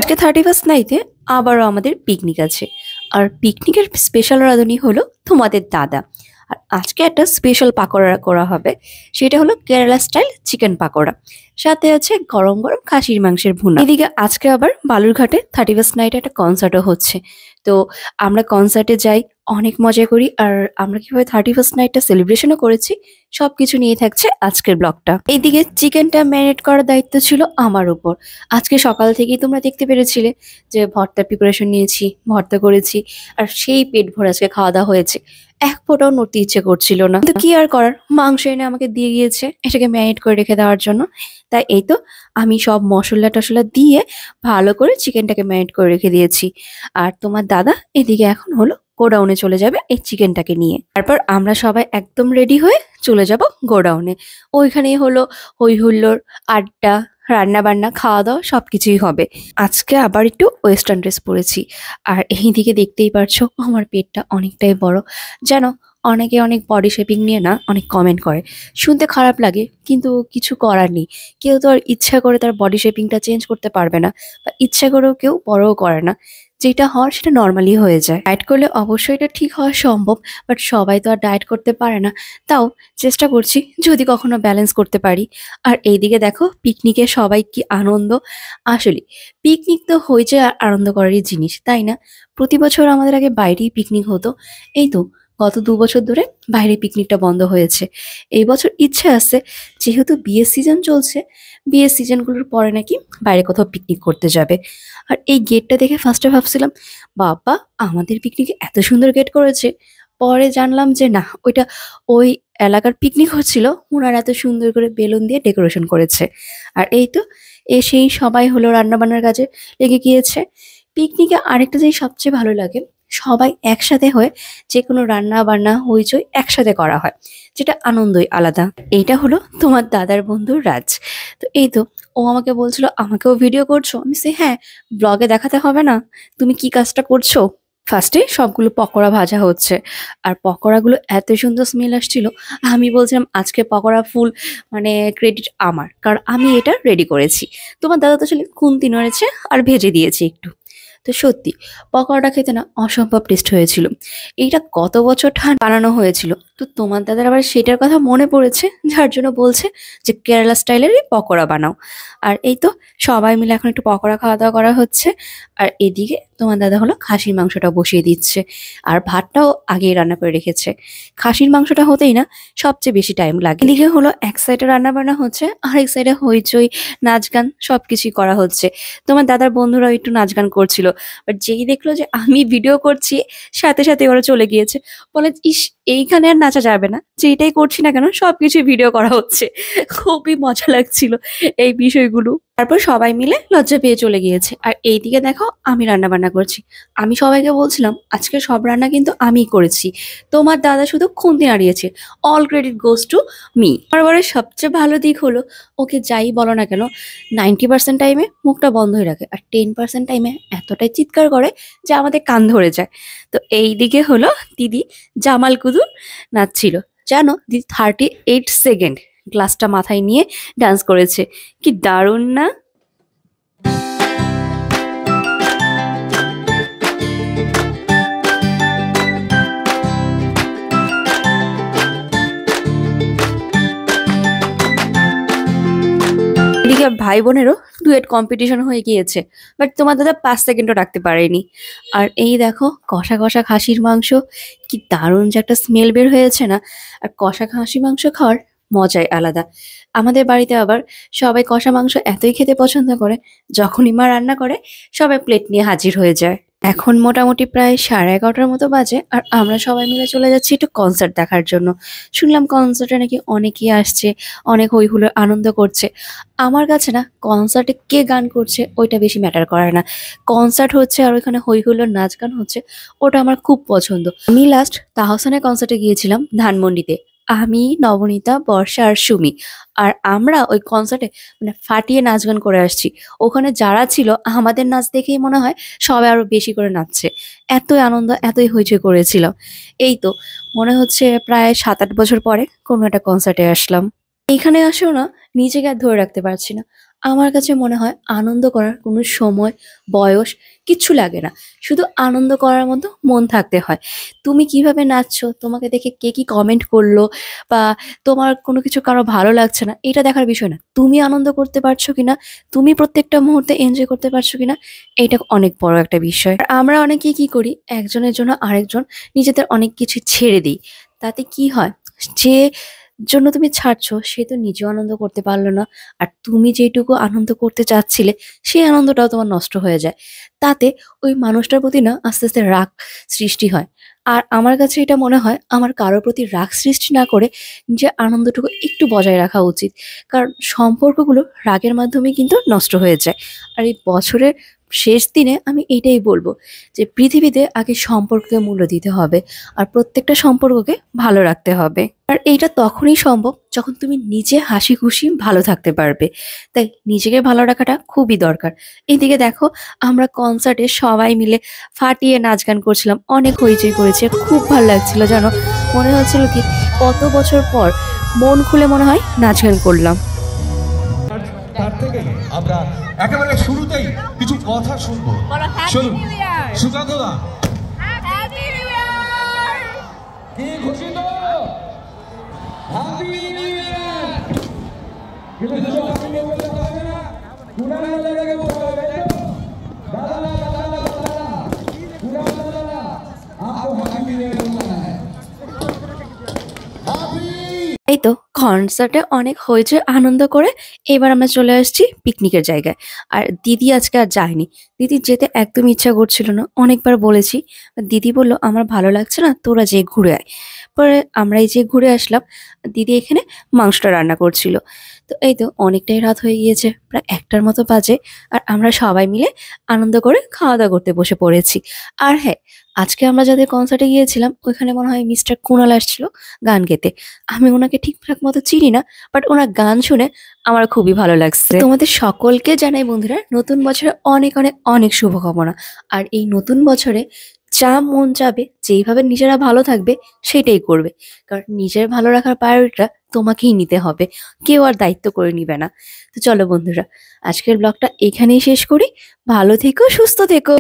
আজকে 31st নাইটে আবারও আমাদের পিকনিক আছে। আর পিকনিকের স্পেশাল রাঁধুনি হলো তোমাদের দাদা। আর আজকে একটা স্পেশাল পাকোড়া করা হবে, সেটা হলো কেরালা স্টাইল চিকেন পাকোড়া। সাথে আছে গরম গরম খাসির মাংসের ভুনা। এদিকে আজকে আবার বালুরঘাটে 31st নাইটে একটা কনসার্টও হচ্ছে। তো আমরা কনসার্টে যাই, অনেক মজা করি। আর আমরা কিভাবে 31st নাইটটা সেলিব্রেশনও করেছি সবকিছু নিয়ে থাকছে আজকের ব্লগটা। এইদিকে চিকেনটা ম্যারিনেট করার দায়িত্ব ছিল আমার উপর। আজকে সকাল থেকেই তোমরা দেখতে পেরেছিলে যে ভর্তার প্রিপারেশন নিয়েছি, ভর্তা করেছি। আর সেই পেট ভরে আজকে খাওয়া দাওয়া হয়েছে, এক ফোঁটাও নড়তে ইচ্ছে করছিল না। কিন্তু কি আর করার, মাংস এনে আমাকে দিয়ে গিয়েছে এটাকে ম্যারিনেট করে রেখে দেওয়ার জন্য। তাই এই তো আমি সব মশলা টশলা দিয়ে ভালো করে চিকেনটাকে ম্যারিনেট করে রেখে দিয়েছি। আর তোমার দাদা এদিকে এখন হলো গোডাউনে চলে যাবে এই চিকেনটাকে নিয়ে। তারপর আমরা সবাই একদম রেডি হয়ে চলে যাব গোডাউনে। ওইখানেই হলো হই হুল্লোড়, আড্ডা, রান্না বান্না, খাওয়া দাওয়া সবকিছুই হবে। আজকে আবার একটু ওয়েস্টার্ন ড্রেস পরেছি। আর এইদিকে দেখতেই পারছো আমার পেটটা অনেকটাই বড়। জানো, অনেকে অনেক বডি শেপিং নিয়ে না অনেক কমেন্ট করে, শুনতে খারাপ লাগে কিন্তু কিছু করার নেই। কেউ তো আর ইচ্ছা করে তার বডি শেপিংটা চেঞ্জ করতে পারবে না, বা ইচ্ছা করেও কেউ বড়ও করে না। যেটা হওয়ার সেটা নর্মালি হয়ে যায়। ডায়েট করলে অবশ্যই এটা ঠিক হওয়া সম্ভব, বাট সবাই তো আর ডায়েট করতে পারে না। তাও চেষ্টা করছি যদি কখনো ব্যালেন্স করতে পারি। আর এইদিকে দেখো পিকনিকে সবাই কি আনন্দ। আসলে পিকনিক তো হয়েছে আর আনন্দ করারই জিনিস, তাই না? প্রতি বছর আমাদের আগে বাইরেই পিকনিক হতো। এই তো গত 2 বছর ধরে বাইরে পিকনিকটা বন্ধ হয়েছে। এই বছর ইচ্ছে আছে, যেহেতু বিয়ের সিজন চলছে, বিয়ের সিজনগুলোর পরে নাকি বাইরে কোথাও পিকনিক করতে যাবে। আর এই গেটটা দেখে ফার্স্টে ভাবছিলাম, বাবা আমাদের পিকনিকে এত সুন্দর গেট করেছে। পরে জানলাম যে না, ওইটা ওই এলাকার পিকনিক হচ্ছিল, ওনারা এত সুন্দর করে বেলুন দিয়ে ডেকোরেশন করেছে। আর এই তো এসেই সবাই হলো রান্না বান্নার কাজে লেগে গিয়েছে। পিকনিকে আরেকটা জিনিস সবচেয়ে ভালো লাগে, সবাই একসাথে হয়ে যে কোনো রান্না বান্না হইচই একসাথে করা হয়, যেটা আনন্দই আলাদা। এইটা হলো তোমার দাদার বন্ধু রাজ। তো এই তো ও আমাকে বলছিল আমাকেও ভিডিও করছো। আমি সে হ্যাঁ, ব্লগে দেখাতে হবে না, তুমি কি কাজটা করছো। ফার্স্টে সবগুলো পকোড়া ভাজা হচ্ছে। আর পকোড়াগুলো এত সুন্দর স্মেল আসছিল, আমি বলছিলাম আজকে পকোড়া ফুল মানে ক্রেডিট আমার, কারণ আমি এটা রেডি করেছি। তোমার দাদা তো আসলে খুন্তি নড়েছে আর ভেজে দিয়েছে একটু। তো সত্যি পকোড়াটা খেতে না অসম্ভব টেস্ট হয়েছিল। এইটা কত বছর বানানো হয়েছিল, তো তোমার দাদার আবার সেটার কথা মনে পড়েছে, যার জন্য বলছে যে কেরালা স্টাইলেরই পকোড়া বানাও। আর এই তো সবাই মিলে এখন একটু পকোড়া খাওয়া দাওয়া করা হচ্ছে। আর এদিকে তোমার দাদা হলো খাসির মাংসটা বসিয়ে দিচ্ছে। আর ভাতটাও আগেই রান্না করে রেখেছে। খাসির মাংসটা হতেই না সবচেয়ে বেশি টাইম লাগে। এদিকে হলো এক সাইডে রান্না বান্না হচ্ছে, আর এক সাইডে হইচই, নাচ গান সবকিছুই করা হচ্ছে। তোমার দাদার বন্ধুরাও একটু নাচ গান করছিল। বাট যেই দেখলো যে আমি ভিডিও করছি, সাথে সাথে ওরা চলে গিয়েছে। বলে ইস, এইখানে আর নাচা যাবে না, যেটাই করছি না কেন সবকিছু ভিডিও করা হচ্ছে। খুবই মজা লাগছিল এই বিষয়গুলো। তারপর সবাই মিলে লজ্জা পেয়ে চলে গিয়েছে। আর এইদিকে দেখো আমি রান্না বান্না করছি। আমি সবাইকে বলছিলাম আজকে সব রান্না কিন্তু আমিই করেছি, তোমার দাদা শুধু খুন্তি নাড়িয়েছে, all credit goes to me. বারবারের সবচেয়ে ভালো দিক হলো, ওকে যাই বলো না কেন 90% টাইমে মুখটা বন্ধ হয়ে রাখে, আর 10% টাইমে এতটাই চিৎকার করে যে আমাদের কান ধরে যায়। তো এই দিকে হলো দিদি জামাল কুদুর নাচছিল। জানো দিদি 38 সেকেন্ড গ্লাসটা মাথায় নিয়ে ডান্স করেছে, কি দারুণ না? এদিকে ভাই বোনেরও ডুয়েট কম্পিটিশন হয়ে গিয়েছে, বাট তোমার দাদা 5 সেকেন্ডও রাখতে পারেনি। আর এই দেখো কষা কষা খাসির মাংস, কি দারুণ যে একটা স্মেল বের হয়েছে না। আর কষা খাসি মাংস খাওয়ার মজাই আলাদা। আমাদের বাড়িতে আবার সবাই কষা মাংস এতই খেতে পছন্দ করে, যখনই মা রান্না করে সবাই প্লেট নিয়ে হাজির হয়ে যায়। এখন মোটামুটি প্রায় 11:30টার মতো বাজে, আর আমরা সবাই মিলে চলে যাচ্ছি একটু কনসার্ট দেখার জন্য। শুনলাম কনসার্টে নাকি অনেকেই আসছে, অনেক হই হুল্লোড় আনন্দ করছে। আমার কাছে না কনসার্টে কে গান করছে ওইটা বেশি ম্যাটার করে না, কনসার্ট হচ্ছে আর ওইখানে হই হুল্লোড় নাচ গান হচ্ছে, ওটা আমার খুব পছন্দ। আমি লাস্ট তাহসানের কনসার্টে গিয়েছিলাম ধানমন্ডিতে। আমি, নবনীতা, বর্ষা আর সুমি। আর আমরা ওই কনসার্টে মানে ফাটিয়ে নাচ গান করে আসছি। ওখানে যারা ছিল আমাদের নাচ দেখেই মনে হয় সবাই আরো বেশি করে নাচছে। এতই আনন্দ, এতই হইচই করেছিল। এই তো মনে হচ্ছে প্রায় 7-8 বছর পরে কোনো একটা কনসার্টে আসলাম। এখানে আসেও না নিজেকে আর ধরে রাখতে পারছি না। আমার কাছে মনে হয় আনন্দ করার কোনো সময়, বয়স কিচ্ছু লাগে না। শুধু আনন্দ করার মতো মন থাকতে হয়। তুমি কিভাবে নাচছো, তোমাকে দেখে কে কি কমেন্ট করলো বা তোমার কোনো কিছু কারো ভালো লাগছে না, এটা দেখার বিষয় না। তুমি আনন্দ করতে পারছো কিনা, তুমি প্রত্যেকটা মুহূর্তে এনজয় করতে পারছো কিনা, এটা অনেক বড় একটা বিষয়। আর আমরা অনেকেই কি করি, একজনের জন্য আরেকজন নিজেদের অনেক কিছু ছেড়ে দিই। তাতে কি হয়, যে জন্য তুমি ছাড়ছো সে তো নিজেও আনন্দ করতে পারলো না, আর তুমি যেটুকু আনন্দ করতে চাচ্ছিলে সেই আনন্দটাও তোমার নষ্ট হয়ে যায়। তাতে ওই মানুষটার প্রতি না আস্তে আস্তে রাগ সৃষ্টি হয়। আর আমার কাছে এটা মনে হয় আমার কারোর প্রতি রাগ সৃষ্টি না করে নিজের আনন্দটুকু একটু বজায় রাখা উচিত। কারণ সম্পর্কগুলো রাগের মাধ্যমে কিন্তু নষ্ট হয়ে যায়। আর এই বছরের শেষ দিনে আমি এটাই বলবো যে পৃথিবীতে আগে সম্পর্ককে মূল্য দিতে হবে, আর প্রত্যেকটা সম্পর্ককে ভালো রাখতে হবে। আর এইটা তখনই সম্ভব যখন তুমি নিজে হাসি খুশি ভালো থাকতে পারবে। তাই নিজেকে ভালো রাখাটা খুবই দরকার। এইদিকে দেখো, আমরা কনসার্টে সবাই মিলে ফাটিয়ে নাচ গান করছিলাম, অনেক হইচই করেছি, আর খুব ভালো লাগছিল জানো। মনে হচ্ছিল কি কত বছর পর মন খুলে মনে হয় নাচ গান করলাম। তার থেকে আমরা একেবারে শুরুতেই কিছু কথা শুনবো। শুনুন সুকান্তদা, কি খুশি তো? Happy new year. কিন্তু হ্যাপি নিউ ইয়ার হবে না, পুরানো লেগে বলবে দাদা দাদা দাদা পুরানো দাদা आपको हैप्पी न्यू ईयर बोलना है। हैप्पी এই তো কনসার্টে অনেক হয়েছে, আনন্দ করে এবার আমরা চলে আসছি পিকনিকের জায়গায়। আর দিদি আজকে আর যায়নি, দিদির যেতে একদম ইচ্ছা করছিল না, অনেকবার বলেছি। দিদি বলল আমার ভালো লাগছে না, তোরা যেয়ে ঘুরে আয়। পরে আমরাই যে ঘুরে আসলাম। দিদি এখানে মাংসটা রান্না করছিল। তো এই তো অনেকটাই রাত হয়ে গিয়েছে, প্রায় 1টার মতো বাজে। আর আমরা সবাই মিলে আনন্দ করে খাওয়া দাওয়া করতে বসে পড়েছি। আর হ্যাঁ, আজকে আমরা যাদের কনসার্টে গিয়েছিলাম ওইখানে মনে হয় মিস্টার কুনাল আসছিল গান গেতে। আমি ওনাকে ঠিকঠাক মতো চিনি না, বাট ওনার গান শুনে আমার খুবই ভালো লাগছে। তোমাদের সকলকে জানাই বন্ধুরা, নতুন বছরে অনেক অনেক অনেক শুভকামনা। আর এই নতুন বছরে যা মন চাবে, যেইভাবে নিজেরা ভালো থাকবে সেটাই করবে। কারণ নিজের ভালো রাখার প্রায়োরিটিটা তোমাকেই নিতে হবে, কেউ আর দায়িত্ব করে নিবে না। তো চলো বন্ধুরা, আজকের ব্লগটা এখানেই শেষ করি। ভালো থেকো, সুস্থ থেকো।